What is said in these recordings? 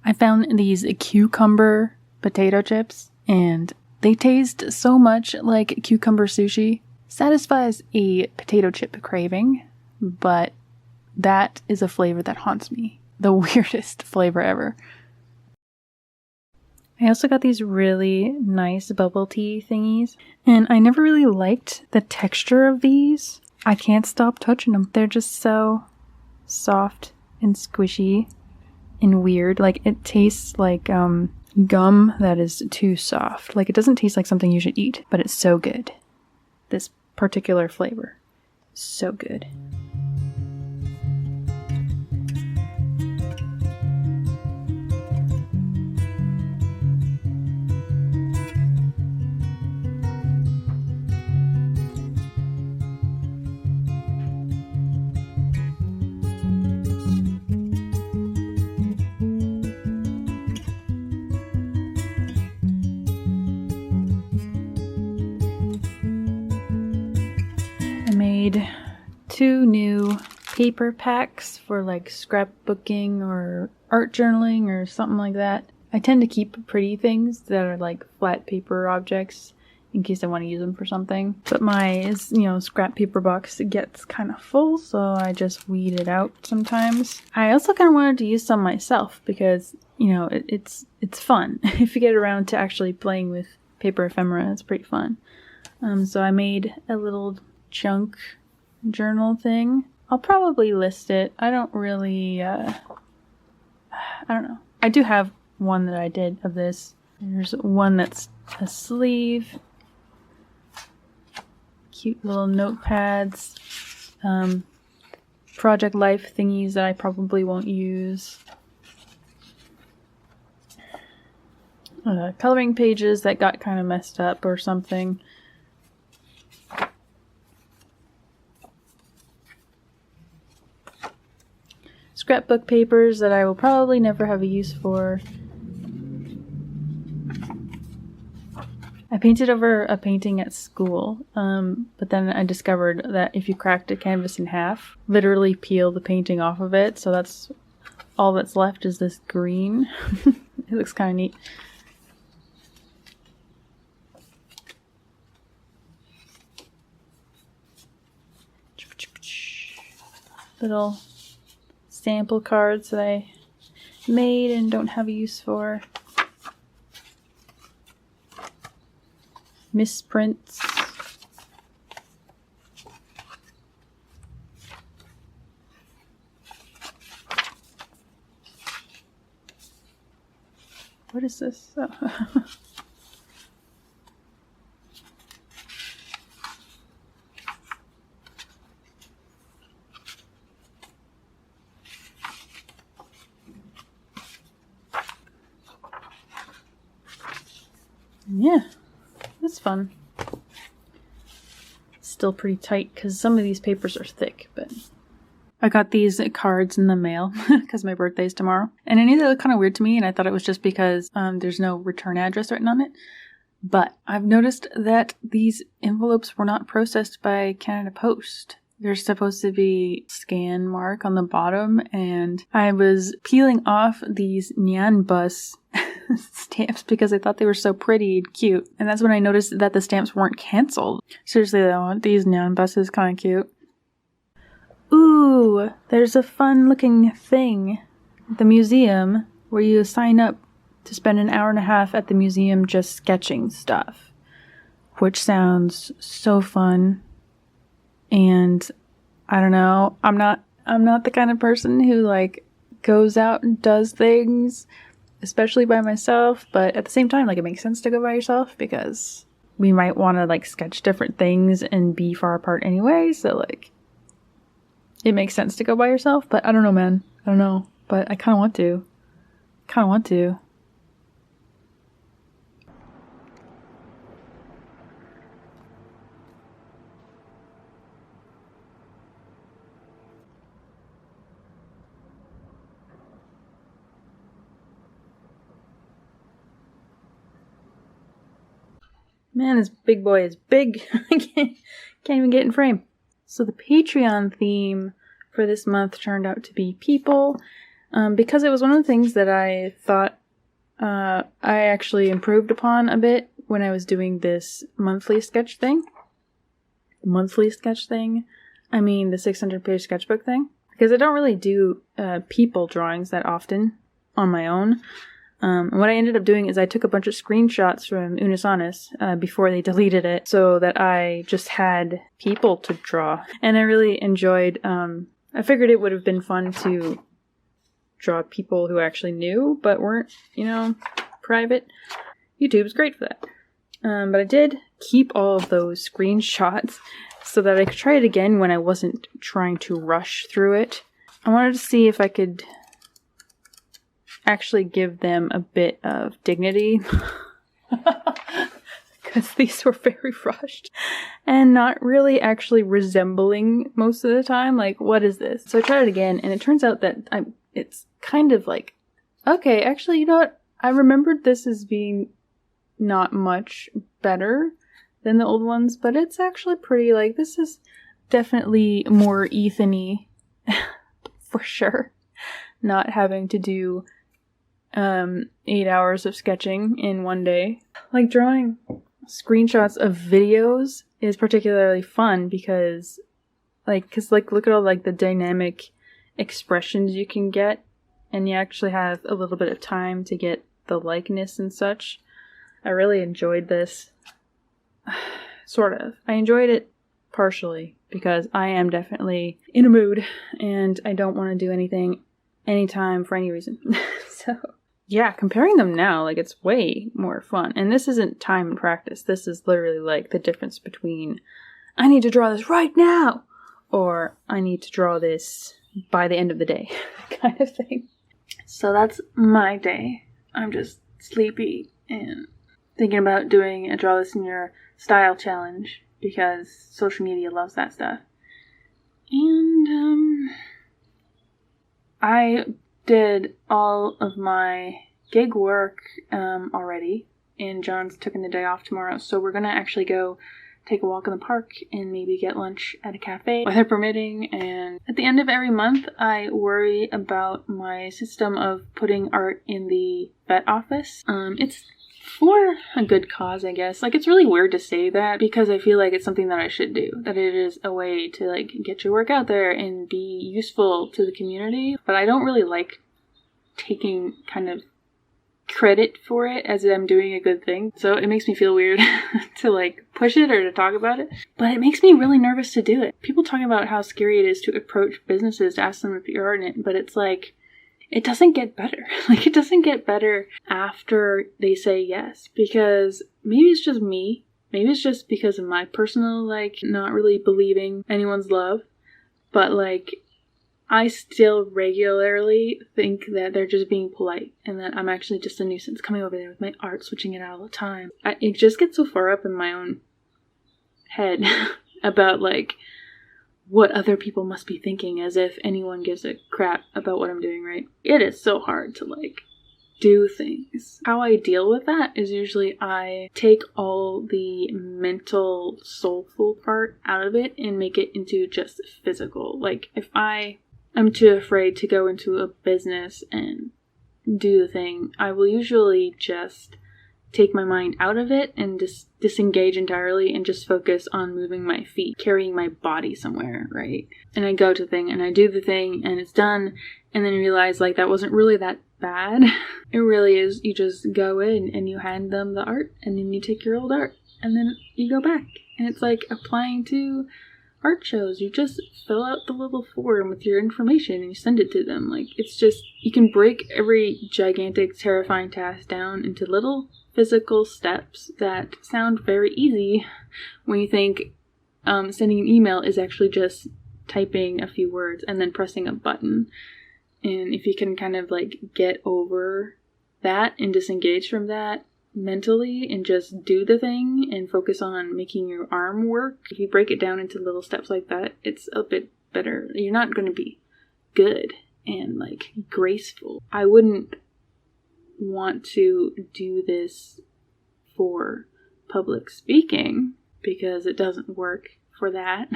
I found these cucumber potato chips, and they taste so much like cucumber sushi. Satisfies a potato chip craving, but that is a flavor that haunts me. The weirdest flavor ever. I also got these really nice bubble tea thingies, and I never really liked the texture of these. I can't stop touching them. They're just so soft and squishy and weird. Like, it tastes like gum that is too soft. Like, it doesn't taste like something you should eat, but it's so good. This particular flavor. So good. Made 2 new paper packs for like scrapbooking or art journaling or something like that. I tend to keep pretty things that are like flat paper objects in case I want to use them for something. But my, scrap paper box gets kind of full, so I just weed it out sometimes. I also kind of wanted to use some myself because, it's fun. If you get around to actually playing with paper ephemera, it's pretty fun. So I made a little junk journal thing. I'll probably list it. I don't really, I don't know. I do have one that I did of this. There's one that's a sleeve. Cute little notepads. Project Life thingies that I probably won't use. Coloring pages that got kind of messed up or something. Scrapbook papers that I will probably never have a use for. I painted over a painting at school, but then I discovered that if you cracked a canvas in half, literally peel the painting off of it, so that's all that's left is this green. It looks kind of neat. Little sample cards that I made and don't have a use for. Misprints. What is this? Oh. Yeah, that's fun. Still pretty tight because some of these papers are thick, but I got these cards in the mail because my birthday's tomorrow. And I knew they looked kind of weird to me, and I thought it was just because there's no return address written on it. But I've noticed that these envelopes were not processed by Canada Post. There's supposed to be a scan mark on the bottom, and I was peeling off these Nyan Bus stamps because I thought they were so pretty and cute. And that's when I noticed that the stamps weren't canceled. Seriously though, these Nyan Buses kind of cute. Ooh, there's a fun looking thing at the museum where you sign up to spend an hour and a half at the museum just sketching stuff, which sounds so fun. And I don't know, I'm not the kind of person who like goes out and does things, especially by myself, but at the same time, like, it makes sense to go by yourself because we might want to like sketch different things and be far apart anyway, so like it makes sense to go by yourself. But I don't know, man. I don't know, but I kind of want to. Man, this big boy is big. I can't even get in frame. So the Patreon theme for this month turned out to be people. because it was one of the things that I thought I actually improved upon a bit when I was doing this monthly sketch thing. I mean the 600-page sketchbook thing. Because I don't really do people drawings that often on my own. And what I ended up doing is I took a bunch of screenshots from Unisonis before they deleted it so that I just had people to draw. And I really enjoyed, I figured it would have been fun to draw people who actually knew but weren't, private. YouTube's great for that. But I did keep all of those screenshots so that I could try it again when I wasn't trying to rush through it. I wanted to see if I could actually give them a bit of dignity. Because these were very rushed and not really actually resembling most of the time. Like, what is this? So I tried it again, and it turns out that it's kind of like, okay, actually, you know what? I remembered this as being not much better than the old ones, but it's actually pretty, like, this is definitely more Ethan-y for sure. Not having to do 8 hours of sketching in one day. Like, drawing screenshots of videos is particularly fun because look at all, like, the dynamic expressions you can get, and you actually have a little bit of time to get the likeness and such. I really enjoyed this. Sort of. I enjoyed it partially because I am definitely in a mood and I don't want to do anything anytime for any reason. So, yeah, comparing them now, like, it's way more fun. And this isn't time and practice. This is literally, like, the difference between I need to draw this right now or I need to draw this by the end of the day kind of thing. So that's my day. I'm just sleepy and thinking about doing a Draw This in Your Style challenge because social media loves that stuff. And I did all of my gig work already, and John's taking the day off tomorrow, so we're gonna actually go take a walk in the park and maybe get lunch at a cafe, weather permitting. And at the end of every month, I worry about my system of putting art in the vet office. It's for a good cause, I guess. Like, it's really weird to say that because I feel like it's something that I should do. That it is a way to, like, get your work out there and be useful to the community. But I don't really like taking kind of credit for it as I'm doing a good thing. So it makes me feel weird to, like, push it or to talk about it. But it makes me really nervous to do it. People talk about how scary it is to approach businesses to ask them if you're art in it. But it's like, it doesn't get better. Like, it doesn't get better after they say yes. Because maybe it's just me. Maybe it's just because of my personal, like, not really believing anyone's love. But, like, I still regularly think that they're just being polite and that I'm actually just a nuisance coming over there with my art, switching it out all the time. It just gets so far up in my own head about, like, what other people must be thinking, as if anyone gives a crap about what I'm doing, right? It is so hard to, like, do things. How I deal with that is usually I take all the mental, soulful part out of it and make it into just physical. Like, if I'm too afraid to go into a business and do the thing, I will usually just take my mind out of it and just disengage entirely and just focus on moving my feet, carrying my body somewhere, right? And I go to the thing and I do the thing and it's done, and then you realize, like, that wasn't really that bad. It really is. You just go in and you hand them the art and then you take your old art and then you go back. And it's like applying to art shows. You just fill out the little form with your information and you send it to them. Like, it's just, you can break every gigantic, terrifying task down into little physical steps that sound very easy when you think sending an email is actually just typing a few words and then pressing a button. And if you can kind of, like, get over that and disengage from that mentally and just do the thing and focus on making your arm work, if you break it down into little steps like that, it's a bit better. You're not going to be good and, like, graceful. I wouldn't want to do this for public speaking because it doesn't work for that.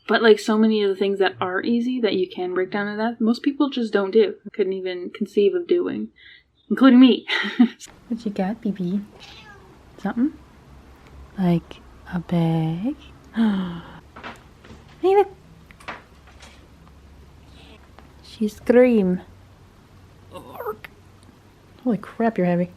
But like so many of the things that are easy that you can break down to that, most people just don't do. Couldn't even conceive of doing, including me. What you got, BB? Something? Like a bag? Hey, look. She screamed. Holy crap, you're heavy.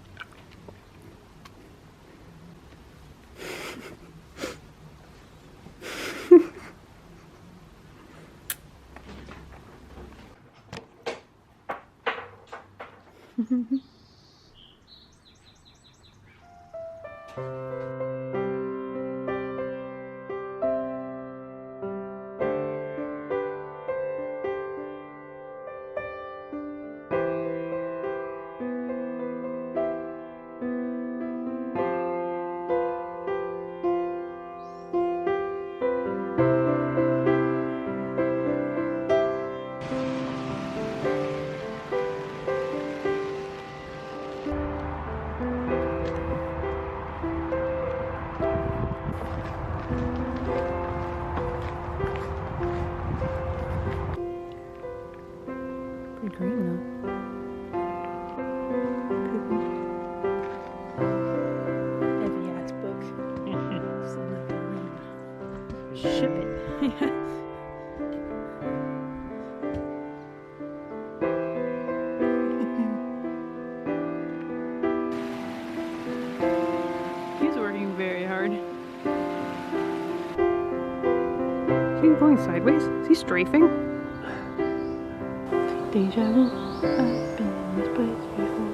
Pretty green though. Heavy ass book. Send that around. Ship it. He's working very hard. Is he going sideways? Is he strafing? Deja vu. I've been in this place before.